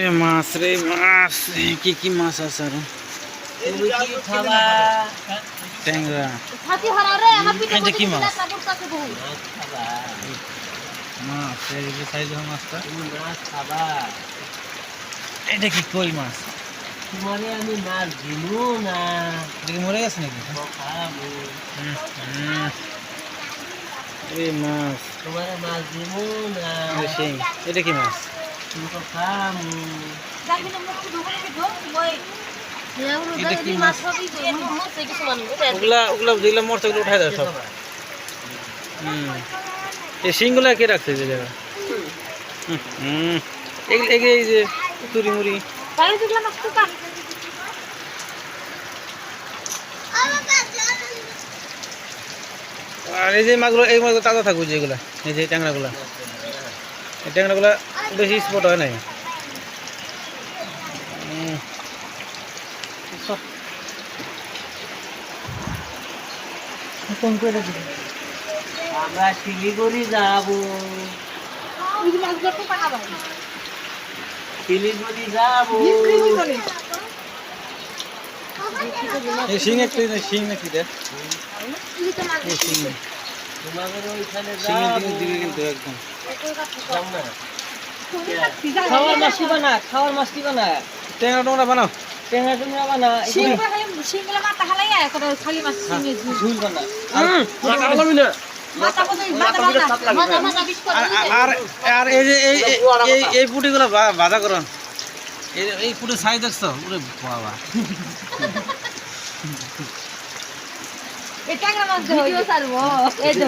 এ মাছ রে মাছ, কি কি মাছ আছে আর তুমি কি খাবা? ট্যাংরা। এটা কি মাছ? মাছ খাবা? মাছ এই যে সাইজ মাছটা। তুমি মাছ খাবা? এটা কি কই মাছ? তোমারে আমি মাছ দিলু না। এটা কি মরে গেছে নাকি? খাবো। এই মাছ তোমারে মাছ দিলু না। সেই এটা কি মাছ? তুমি তো খামু। এটা কি মাছ? ওগুলা ওগুলা যেগুলা মরছে ওগুলো উঠাই দাও সব। এই শিংগুলা কে রাখছে যে জায়গা? এই যে তুরি মুড়ি আর এই যে মাছগুলো, এই মাছগুলো তাজা থাকবে যেগুলা, এই যে ট্যাংরাগুলা, এই ট্যাংরাগুলা বেশি স্পট হয় নাই। আমরা শিলিগুড়ি যাবো। শিলিগুড়ি যাবো। এই শিং একটু শিং নাকি দেখ, এই শিং তোমাদের ওইখানে শিঙের যাবো। দিকে কিন্তু একদম যাও না। খাওয়ার মাছ দিবা না, খাওয়ার মাছ দিবা না। ট্যাংরা টংরা বানাও। টেঙা টুংরা বানা। ঝুল বানা। আর আর এই যে এই পুটিগুলো ভাজা করো। এই পুটি সাইজ দেখছো? ওরে বাবা, এটা কেমন ভিডিও ছাড়বো এই তো